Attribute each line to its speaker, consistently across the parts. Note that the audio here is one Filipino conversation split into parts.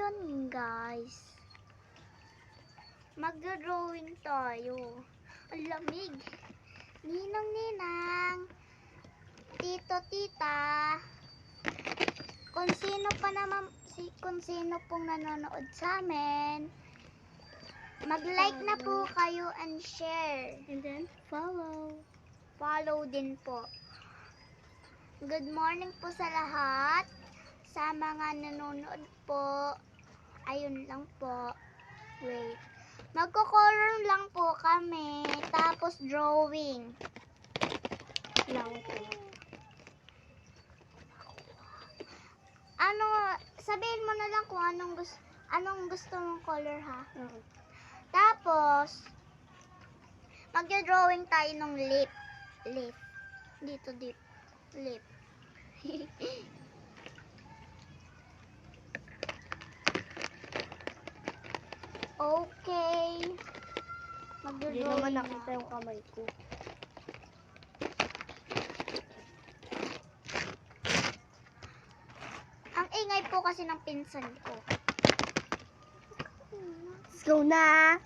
Speaker 1: ngayon, guys, mag-drawing tayo. Ang lamig. Ninong, ninang, tito, tita, kung sino pong nanonood sa amin, mag-like na po kayo and share.
Speaker 2: And then, follow.
Speaker 1: Follow din po. Good morning po sa lahat. Sa mga nanonood po. Ayun lang po. Wait. Magko-color lang po kami. Tapos drawing.
Speaker 2: Lang po.
Speaker 1: Sabihin mo na lang kung anong gusto mong color, ha?
Speaker 2: Okay.
Speaker 1: Tapos, magdodrawing tayo ng lip. Lip. Dito. Lip. Okay.
Speaker 2: Hindi naman nakita yung kamay ko.
Speaker 1: Ang ingay po kasi ng pinsan ko.
Speaker 2: Let's go na!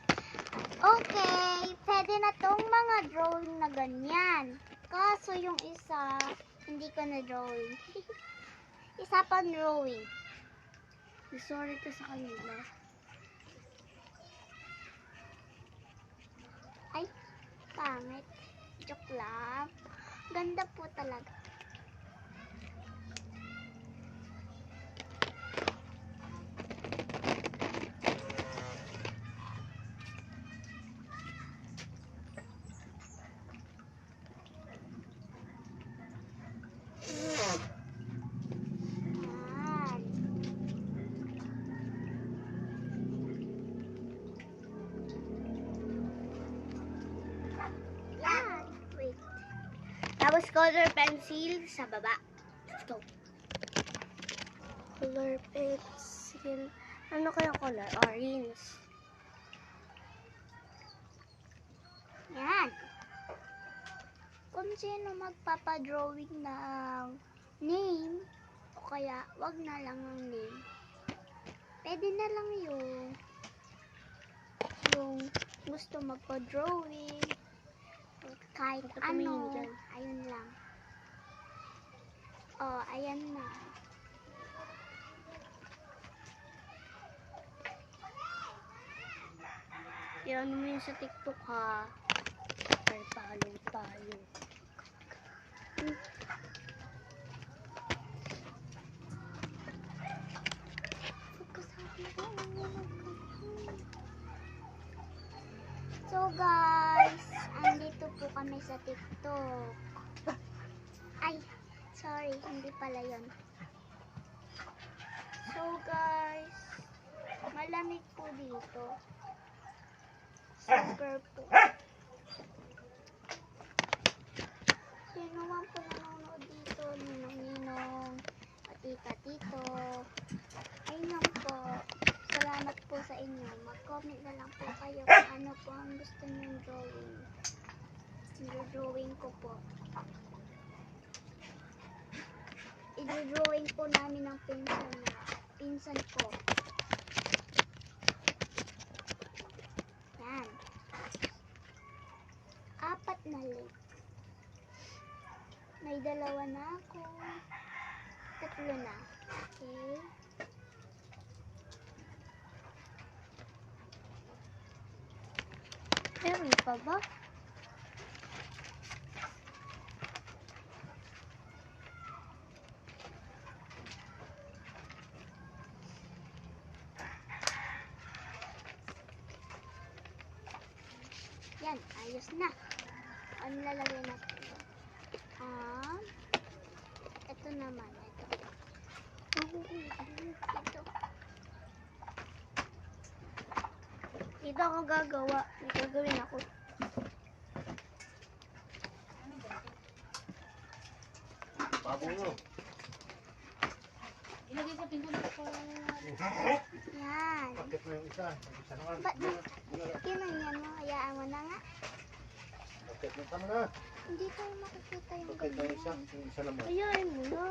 Speaker 1: Okay, pwede na tong mga drawing na ganyan. Kaso yung isa, hindi ko na drawing. Isa pang drawing.
Speaker 2: Sorry ka sa kanila.
Speaker 1: Ay, pangit. Joke lang. Ganda po talaga. Tapos color pencil sa baba. Let's go.
Speaker 2: Color pencil. Ano kaya color? Orange.
Speaker 1: Yan. Kung sino magpapadrawing ng name, o kaya wag na lang ng name. Pwede na lang yung gusto magpa-drawing. Kahit ano. Ayun lang. Oh, ayan na.
Speaker 2: Yan mo yun sa TikTok, ha? Ay, follow tayo.
Speaker 1: So guys, andito po kami sa TikTok. Ay, sorry, hindi pala yon. So guys, malamig po dito. Super po. Sino man po nanonood dito? Ninong-ninong, tita-tito. Ayun lang po. Salamat po sa inyo. Mag-comment na lang po kayo kung ano po ang gusto niyong drawing. I-drawing ko po. I-drawing po namin ng pinsan ko. Yan. 4 na lip. May 2 na ako. 3 na. Okay.
Speaker 2: Meron pa ba?
Speaker 1: Yan, ayos na. Ano lalagay natin? Ito naman. Ito.
Speaker 2: Dito ako gagawa. May gagawin ako.
Speaker 3: Babungo.
Speaker 2: Ilagay sa pinsan ko.
Speaker 1: Yan.
Speaker 3: Bakit mo yung isa? Isa naman.
Speaker 1: Ba't kinanyan mo? Hayaan mo na nga.
Speaker 3: Bakit mo tama na?
Speaker 1: Hindi tayo makikita yung
Speaker 3: Bakit mo isa?
Speaker 1: ganyan.
Speaker 3: Yung isa naman.
Speaker 2: Ayayin mo na.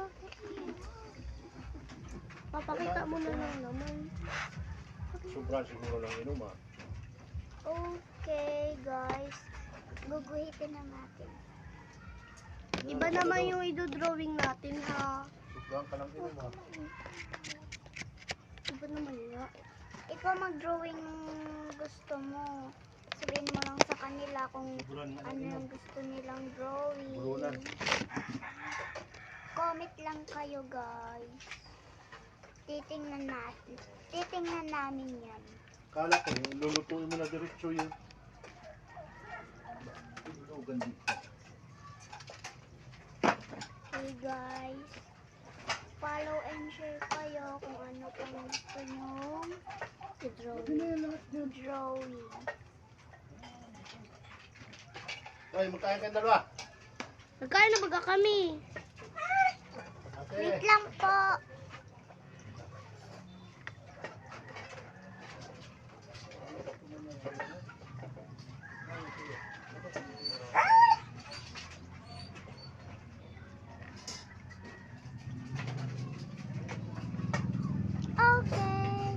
Speaker 2: Papakita mo na lang naman.
Speaker 3: Sobra siguro ng inom ah.
Speaker 1: Okay, guys. Guguhitin na natin.
Speaker 2: Iba naman yung idodrawing natin ha.
Speaker 3: Sobrang ka ng inom ah.
Speaker 2: Iba naman nga.
Speaker 1: Ikaw mag-drawing gusto mo. Sabihin mo lang sa kanila kung
Speaker 3: Sobrang nga ng
Speaker 1: ano
Speaker 3: inom.
Speaker 1: yung gusto nilang drawing.
Speaker 3: Bulunan.
Speaker 1: Comment lang kayo, guys. Titingnan namin yan.
Speaker 3: Kala ko, lulutuin mo na diretso yun. Oh, ganda.
Speaker 1: Okay, guys. Follow and share kayo kung ano pang gusto nyong drawing.
Speaker 3: Ay, magkain kayong dalawa.
Speaker 2: Nagkain na baga kami.
Speaker 1: Wait
Speaker 3: Okay.
Speaker 1: lang po. Okay.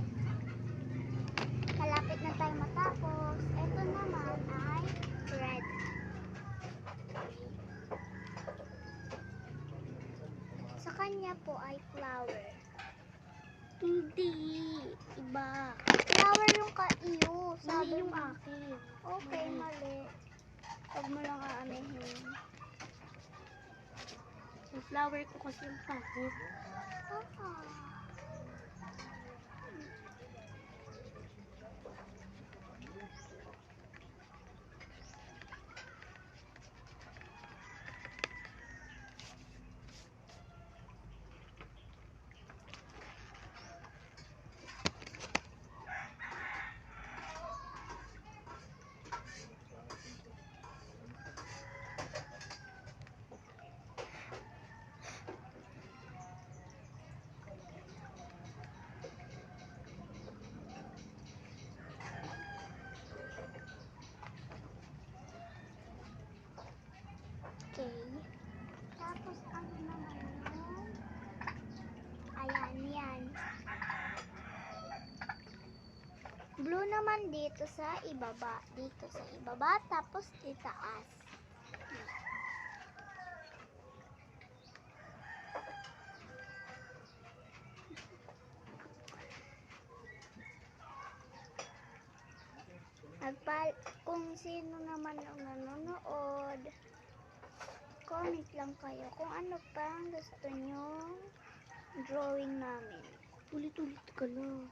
Speaker 1: Malapit na tayo matapos. Ito naman ay red. Sa kanya po ay flower.
Speaker 2: Hindi. Iba.
Speaker 1: Flower yung ka-iyo.
Speaker 2: Mali
Speaker 1: Sabi
Speaker 2: yung
Speaker 1: mo.
Speaker 2: akin.
Speaker 1: Okay, mali. Huwag mo lang aamihin.
Speaker 2: Yung flower ko kasi yung pangit.
Speaker 1: Ah. Okay. Tapos ano naman yun? Ayan, yan. Blue naman dito sa ibaba. Dito sa ibaba, tapos itaas. Kung sino naman ang nanonood, comment lang kayo kung ano pa ang gusto nyo drawing namin.
Speaker 2: Ulit-ulit ka na.